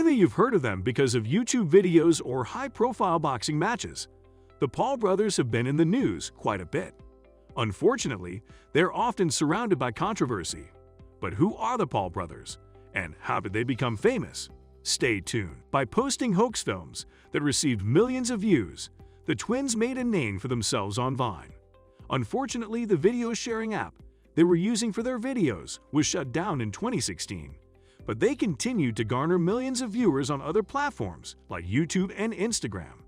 Whether you've heard of them because of YouTube videos or high-profile boxing matches, the Paul brothers have been in the news quite a bit. Unfortunately, they're often surrounded by controversy. But who are the Paul brothers, and how did they become famous? Stay tuned. By posting hoax films that received millions of views, the twins made a name for themselves on Vine. Unfortunately, the video sharing app they were using for their videos was shut down in 2016, but they continued to garner millions of viewers on other platforms like YouTube and Instagram.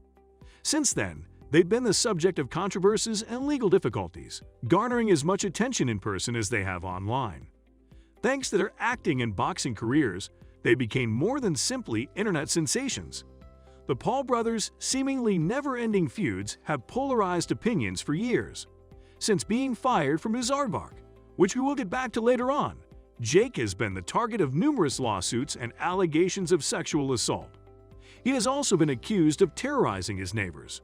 Since then, they've been the subject of controversies and legal difficulties, garnering as much attention in person as they have online. Thanks to their acting and boxing careers, they became more than simply internet sensations. The Paul brothers' seemingly never-ending feuds have polarized opinions for years. Since being fired from his aardvark, which we will get back to later on, Jake has been the target of numerous lawsuits and allegations of sexual assault. He has also been accused of terrorizing his neighbors.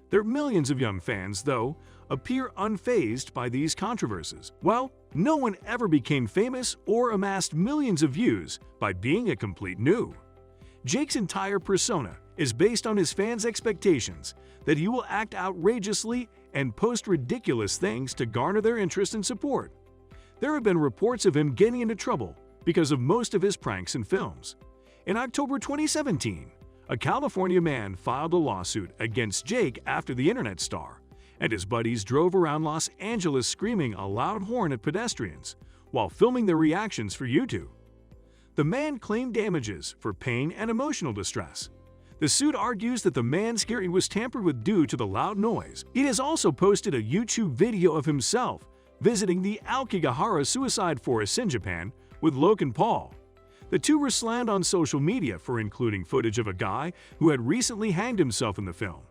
Their millions of young fans, though, appear unfazed by these controversies. Well, no one ever became famous or amassed millions of views by being a complete noob. Jake's entire persona is based on his fans' expectations that he will act outrageously and post ridiculous things to garner their interest and support. There have been reports of him getting into trouble because of most of his pranks and films. In October 2017, a California man filed a lawsuit against Jake after the internet star and his buddies drove around Los Angeles screaming a loud horn at pedestrians while filming their reactions for YouTube. The man claimed damages for pain and emotional distress. The suit argues that the man's hearing was tampered with due to the loud noise. He has also posted a YouTube video of himself visiting the Aokigahara suicide forest in Japan with Logan Paul. The two were slammed on social media for including footage of a guy who had recently hanged himself in the film.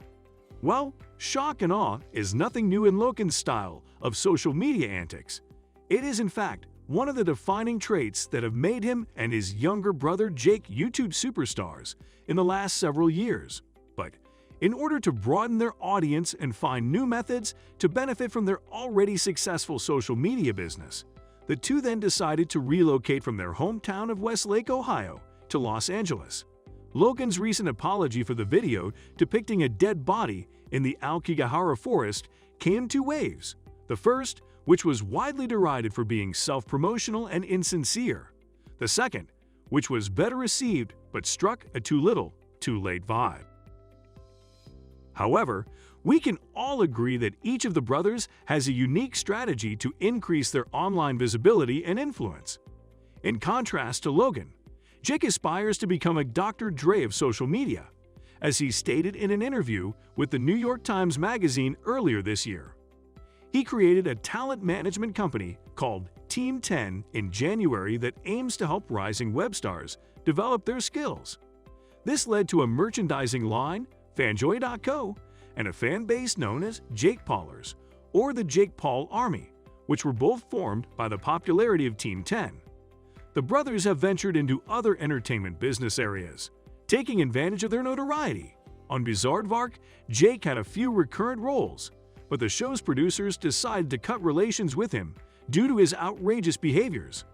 Well, shock and awe is nothing new in Logan's style of social media antics. It is, in fact, one of the defining traits that have made him and his younger brother Jake YouTube superstars in the last several years. But in order to broaden their audience and find new methods to benefit from their already successful social media business, the two then decided to relocate from their hometown of Westlake, Ohio, to Los Angeles. Logan's recent apology for the video depicting a dead body in the Aokigahara forest came in two waves. The first, which was widely derided for being self-promotional and insincere. The second, which was better received but struck a too little, too late vibe. However, we can all agree that each of the brothers has a unique strategy to increase their online visibility and influence. In contrast to Logan, Jake aspires to become a Dr. Dre of social media, as he stated in an interview with the New York Times Magazine earlier this year. He created a talent management company called Team 10 in January that aims to help rising web stars develop their skills. This led to a merchandising line, Fanjoy.co, and a fan base known as Jake Paulers, or the Jake Paul Army, which were both formed by the popularity of Team 10. The brothers have ventured into other entertainment business areas, taking advantage of their notoriety. On Bizaardvark, Jake had a few recurrent roles, but the show's producers decided to cut relations with him due to his outrageous behaviors.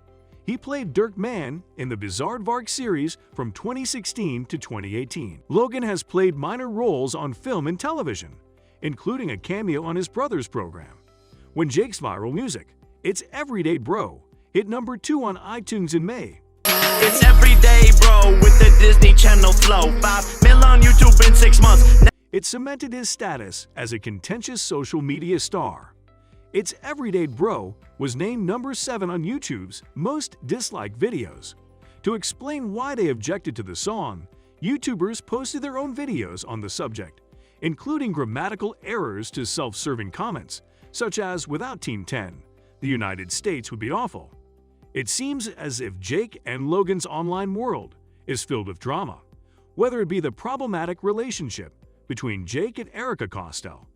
He played Dirk Mann in the Bizaardvark series from 2016 to 2018. Logan has played minor roles on film and television, including a cameo on his brother's program. When Jake's viral music, It's Everyday Bro, hit number 2 on iTunes in May. It's Everyday Bro with the Disney Channel flow. 5 mil on YouTube in 6 months. It cemented his status as a contentious social media star. It's Everyday Bro was named number 7 on YouTube's most disliked videos. To explain why they objected to the song, YouTubers posted their own videos on the subject, including grammatical errors to self-serving comments, such as without Team 10, the United States would be awful. It seems as if Jake and Logan's online world is filled with drama, whether it be the problematic relationship between Jake and Erica Costell,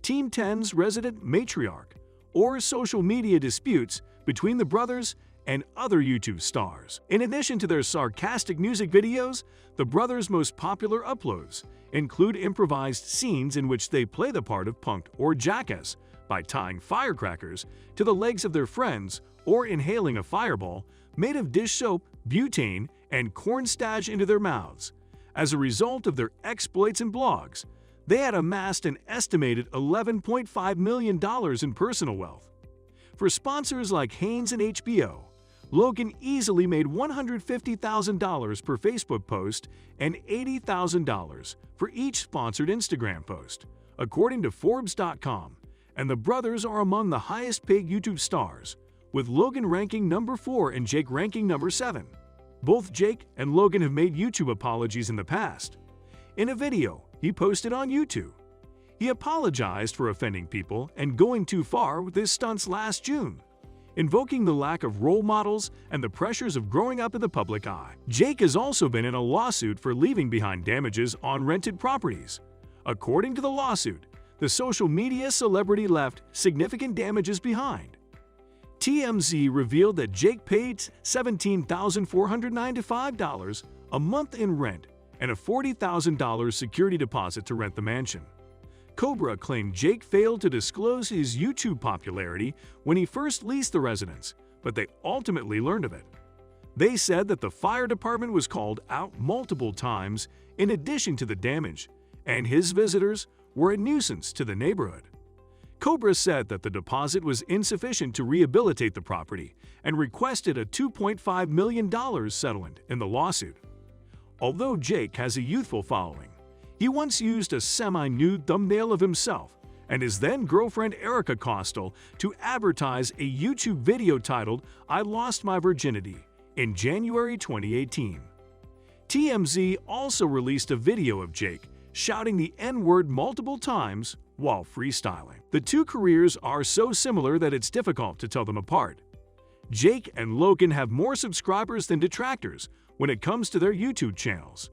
Team 10's resident matriarch, or social media disputes between the brothers and other YouTube stars. In addition to their sarcastic music videos, the brothers' most popular uploads include improvised scenes in which they play the part of Punk'd or Jackass by tying firecrackers to the legs of their friends or inhaling a fireball made of dish soap, butane, and cornstarch into their mouths. As a result of their exploits and blogs, they had amassed an estimated $11.5 million in personal wealth. For sponsors like Hanes and HBO, Logan easily made $150,000 per Facebook post and $80,000 for each sponsored Instagram post, according to Forbes.com, and the brothers are among the highest-paid YouTube stars, with Logan ranking number 4 and Jake ranking number 7. Both Jake and Logan have made YouTube apologies in the past. In a video he posted on YouTube, he apologized for offending people and going too far with his stunts last June, invoking the lack of role models and the pressures of growing up in the public eye. Jake has also been in a lawsuit for leaving behind damages on rented properties. According to the lawsuit, the social media celebrity left significant damages behind. TMZ revealed that Jake paid $17,495 a month in rent and a $40,000 security deposit to rent the mansion. Cobra claimed Jake failed to disclose his YouTube popularity when he first leased the residence, but they ultimately learned of it. They said that the fire department was called out multiple times in addition to the damage, and his visitors were a nuisance to the neighborhood. Cobra said that the deposit was insufficient to rehabilitate the property and requested a $2.5 million settlement in the lawsuit. Although Jake has a youthful following, he once used a semi-nude thumbnail of himself and his then-girlfriend Erica Costal to advertise a YouTube video titled "I Lost My Virginity" in January 2018. TMZ also released a video of Jake shouting the N-word multiple times while freestyling. The two careers are so similar that it's difficult to tell them apart. Jake and Logan have more subscribers than detractors when it comes to their YouTube channels.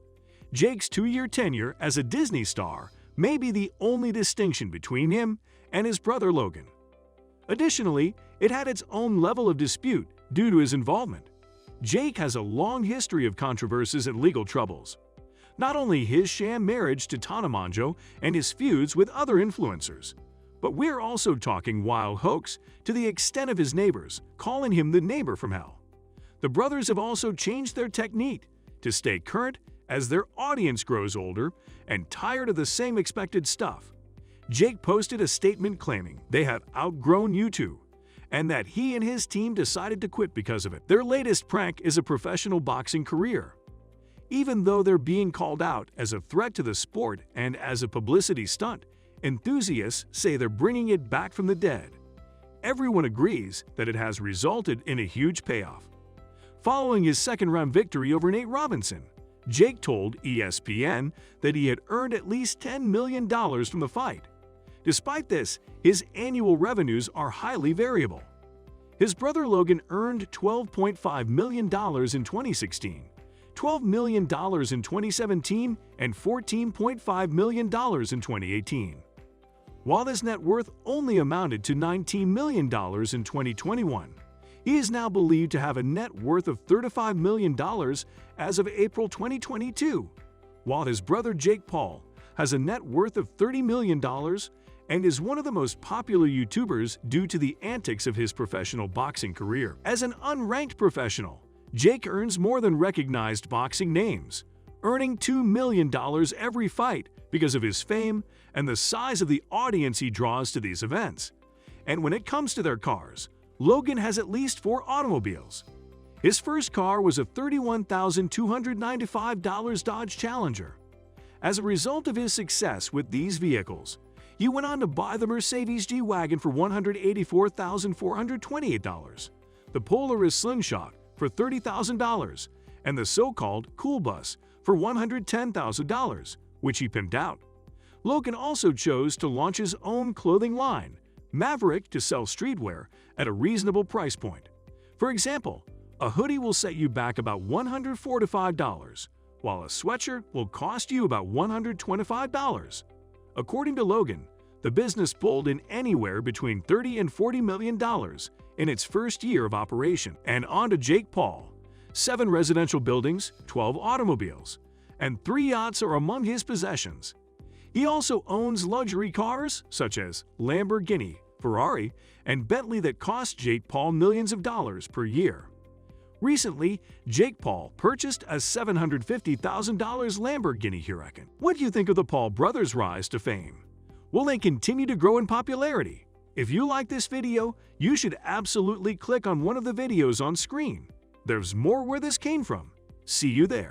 Jake's 2-year tenure as a Disney star may be the only distinction between him and his brother Logan. Additionally, it had its own level of dispute due to his involvement. Jake has a long history of controversies and legal troubles. Not only his sham marriage to Tana Mongeau and his feuds with other influencers, but we're also talking wild hoax to the extent of his neighbors calling him the neighbor from hell. The brothers have also changed their technique to stay current as their audience grows older and tired of the same expected stuff. Jake posted a statement claiming they have outgrown YouTube and that he and his team decided to quit because of it. Their latest prank is a professional boxing career. Even though they're being called out as a threat to the sport and as a publicity stunt, enthusiasts say they're bringing it back from the dead. Everyone agrees that it has resulted in a huge payoff. Following his second-round victory over Nate Robinson, Jake told ESPN that he had earned at least $10 million from the fight. Despite this, his annual revenues are highly variable. His brother Logan earned $12.5 million in 2016, $12 million in 2017, and $14.5 million in 2018. While his net worth only amounted to $19 million in 2021, he is now believed to have a net worth of $35 million as of April 2022, while his brother Jake Paul has a net worth of $30 million and is one of the most popular YouTubers due to the antics of his professional boxing career. As an unranked professional, Jake earns more than recognized boxing names, earning $2 million every fight because of his fame and the size of the audience he draws to these events. And when it comes to their cars, Logan has at least 4 automobiles. His first car was a $31,295 Dodge Challenger. As a result of his success with these vehicles, he went on to buy the Mercedes G-Wagon for $184,428, the Polaris Slingshot for $30,000, and the so-called Cool Bus for $110,000, which he pimped out. Logan also chose to launch his own clothing line, Maverick, to sell streetwear at a reasonable price point. For example, a hoodie will set you back about $145, while a sweatshirt will cost you about $125. According to Logan, the business pulled in anywhere between $30 and $40 million in its first year of operation. And on to Jake Paul. 7 residential buildings, 12 automobiles, and 3 yachts are among his possessions. He also owns luxury cars such as Lamborghini, Ferrari, and Bentley that cost Jake Paul millions of dollars per year. Recently, Jake Paul purchased a $750,000 Lamborghini Huracan. What do you think of the Paul brothers' rise to fame? Will they continue to grow in popularity? If you like this video, you should absolutely click on one of the videos on screen. There's more where this came from. See you there.